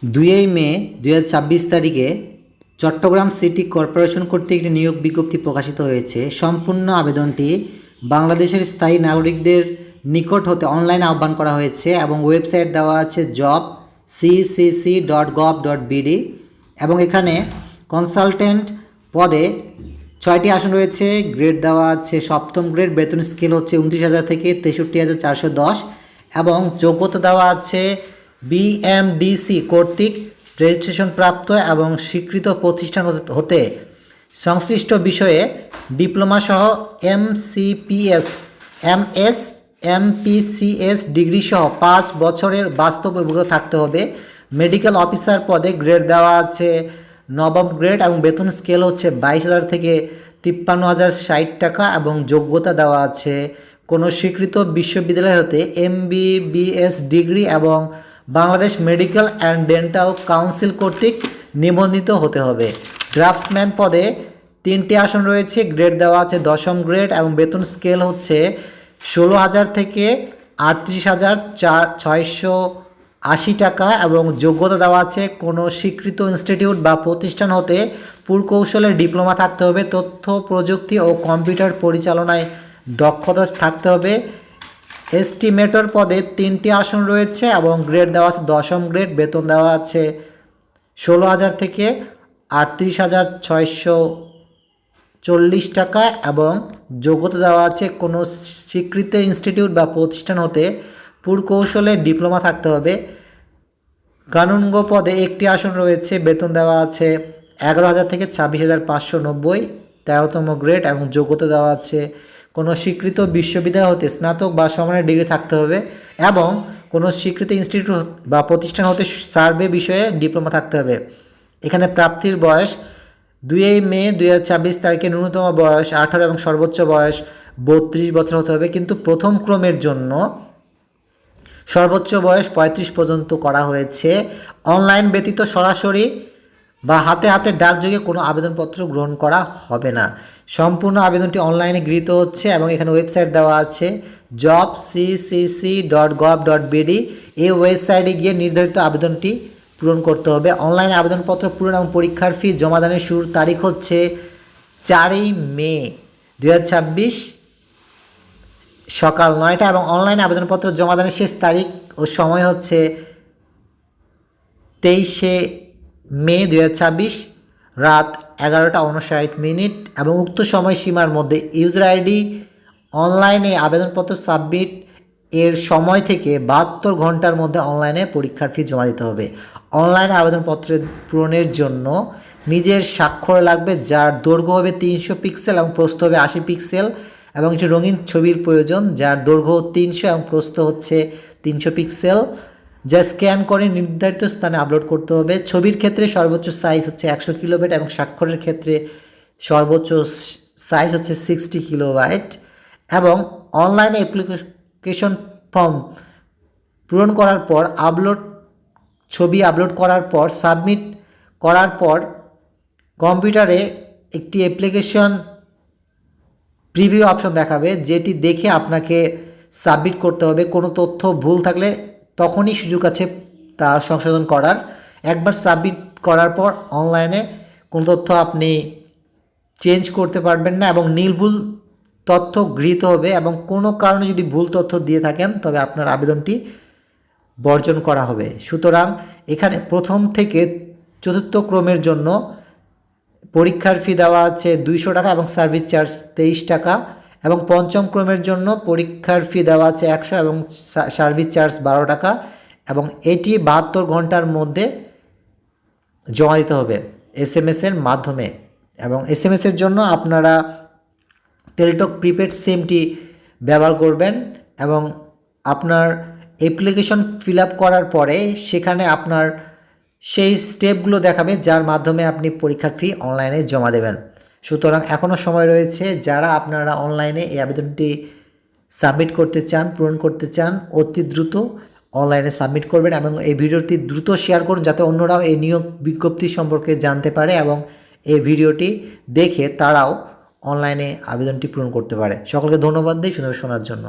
দুই মে 2026 তারিখে Chittagong city corporation কর্তৃক একটি নিয়োগ বিজ্ঞপ্তি প্রকাশিত হয়েছে। সম্পূর্ণ আবেদনটি বাংলাদেশের স্থায়ী নাগরিকদের নিকট হতে অনলাইনে আহ্বান করা হয়েছে এবং ওয়েবসাইট দেওয়া আছে job.ccc.gov.bd এবং এখানে কনসালটেন্ট পদে 6টি আসন রয়েছে। গ্রেড দেওয়া আছে সপ্তম গ্রেড, বেতন স্কেল হচ্ছে 29,000 থেকে 63,410 এবং যোগ্যতা দেওয়া আছে বিএমডিসি কর্তৃক রেজিস্ট্রেশন প্রাপ্ত এবং স্বীকৃত প্রতিষ্ঠান হতে সংশ্লিষ্ট বিষয়ে ডিপ্লোমা সহ এমসিপিএস, এমএস, এমপিসিএস ডিগ্রি সহ 5 বছরের বাস্তব অভিজ্ঞতা থাকতে হবে। মেডিকেল অফিসার পদে গ্রেড দেওয়া আছে নবম গ্রেড এবং বেতন স্কেল হচ্ছে 22,000 থেকে 53,060 টাকা এবং যোগ্যতা দেওয়া আছে কোনো স্বীকৃত বিশ্ববিদ্যালয় হতে এমবিবিএস ডিগ্রি এবং Bangladesh medical and dental council কর্তৃক নিবন্ধিত হতে হবে। ড্রাফটসম্যান পদে 3টি আসন রয়েছে। গ্রেড দেওয়া আছে 10ম গ্রেড এবং বেতন স্কেল হচ্ছে 16,000 থেকে 38,680 টাকা এবং যোগ্যতা দেওয়া আছে কোনো স্বীকৃত ইনস্টিটিউট বা প্রতিষ্ঠান হতে পুরকৌশলের ডিপ্লোমা থাকতে হবে। তথ্য প্রযুক্তি ও কম্পিউটার পরিচালনায় দক্ষতা থাকতে হবে। এস্টিমেটর পদে 3টি আসন রয়েছে এবং গ্রেড দেওয়া আছে 10ম গ্রেড, বেতন দেওয়া আছে 16,000 থেকে 38,640 টাকা এবং যোগ্যতা দেওয়া আছে কোনো স্বীকৃত ইনস্টিটিউট বা প্রতিষ্ঠান হতে পুরকৌশলে ডিপ্লোমা থাকতে হবে। কানুনগো পদে 1টি আসন রয়েছে। বেতন দেওয়া আছে 11,000 থেকে 26,590, 13তম গ্রেড এবং যোগ্যতা দেওয়া আছে কোনো স্বীকৃত বিশ্ববিদ্যালয় হতে স্নাতক বা সমানের ডিগ্রি থাকতে হবে এবং কোনো স্বীকৃত ইনস্টিটিউট বা প্রতিষ্ঠান হতে সার্ভে বিষয়ে ডিপ্লোমা থাকতে হবে। এখানে প্রাপ্তির বয়স 2 মে 2026 তারিখে ন্যূনতম বয়স 18 এবং সর্বোচ্চ বয়স 32 বছর হতে হবে, কিন্তু প্রথম ক্রমের জন্য সর্বোচ্চ বয়স 35 পর্যন্ত করা হয়েছে। অনলাইন ব্যতীত সরাসরি বা হাতে হাতে ডাকযোগে কোনো আবেদনপত্র গ্রহণ করা হবে না। সম্পূর্ণ আবেদনটি অনলাইনে গৃহীত হচ্ছে এবং এখানে ওয়েবসাইট দেওয়া আছে job.ccc.gov.bd। এই ওয়েবসাইটে গিয়ে নির্ধারিত আবেদনটি পূরণ করতে হবে। অনলাইনে আবেদনপত্র পূরণ এবং পরীক্ষার ফি জমাদানের শুরুর তারিখ হচ্ছে 4 মে 2026 সকাল 9টা এবং অনলাইনে আবেদনপত্র জমাদানের শেষ তারিখ ও সময় হচ্ছে 23 মে 2026 রাত 11:59 এবং উক্ত সময়সীমার মধ্যে ইউজার আইডি অনলাইনে আবেদনপত্র সাবমিট এর সময় থেকে 72 ঘন্টার মধ্যে অনলাইনে পরীক্ষার ফি জমা দিতে হবে। অনলাইনে আবেদনপত্র পূরণের জন্য নিজের স্বাক্ষর লাগবে, যার দৈর্ঘ্য হবে 300 পিক্সেল এবং প্রস্থ হবে 80 পিক্সেল এবং একটি রঙিন ছবির প্রয়োজন, যার দৈর্ঘ্য 300 এবং প্রস্থ হচ্ছে 300 পিক্সেল, যা স্ক্যান করে নির্ধারিত স্থানে আপলোড করতে হবে। ছবির ক্ষেত্রে সর্বোচ্চ সাইজ হচ্ছে 100 কিলোবাইট এবং স্বাক্ষরের ক্ষেত্রে সর্বোচ্চ সাইজ হচ্ছে 60 কিলোবাইট এবং অনলাইনে অ্যাপ্লিকেশন ফর্ম পূরণ করার পর ছবি আপলোড করার পর সাবমিট করার পর কম্পিউটারে একটি অ্যাপ্লিকেশন প্রিভিউ অপশন দেখাবে, যেটি দেখে আপনাকে সাবমিট করতে হবে। কোনো তথ্য ভুল থাকলে তখনই সুযোগ আছে তা সংশোধন করার। একবার সাবমিট করার পর অনলাইনে কোনো তথ্য আপনি চেঞ্জ করতে পারবেন না এবং নির্ভুল তথ্য গৃহীত হবে এবং কোনো কারণে যদি ভুল তথ্য দিয়ে থাকেন তবে আপনার আবেদনটি বর্জন করা হবে। সুতরাং এখানে প্রথম থেকে চতুর্থ ক্রমের জন্য পরীক্ষার ফি দেওয়া আছে 200 টাকা এবং সার্ভিস চার্জ 23 টাকা এবং পঞ্চম ক্রমের জন্য পরীক্ষার ফি দেওয়া আছে 100 এবং সার্ভিস চার্জ 12 টাকা এবং এটি 72 ঘন্টার মধ্যে জমা দিতে হবে SMS-এর মাধ্যমে। এবং SMS-এর জন্য আপনারা টেলিটক প্রিপেড সিমটি ব্যবহার করবেন এবং আপনার অ্যাপ্লিকেশন ফিল আপ করার পরে সেখানে আপনার সেই স্টেপগুলো দেখাবে যার মাধ্যমে আপনি পরীক্ষার ফি অনলাইনে জমা দেবেন। সুতরাং এখনও সময় রয়েছে। যারা আপনারা অনলাইনে এই আবেদনটি সাবমিট করতে চান, পূরণ করতে চান, অতি দ্রুত অনলাইনে সাবমিট করবেন এবং এই ভিডিওটি দ্রুত শেয়ার করুন যাতে অন্যরাও এই নিয়োগ বিজ্ঞপ্তি সম্পর্কে জানতে পারে এবং এই ভিডিওটি দেখে তারাও অনলাইনে আবেদনটি পূরণ করতে পারে। সকলকে ধন্যবাদ দিই শোনার জন্য।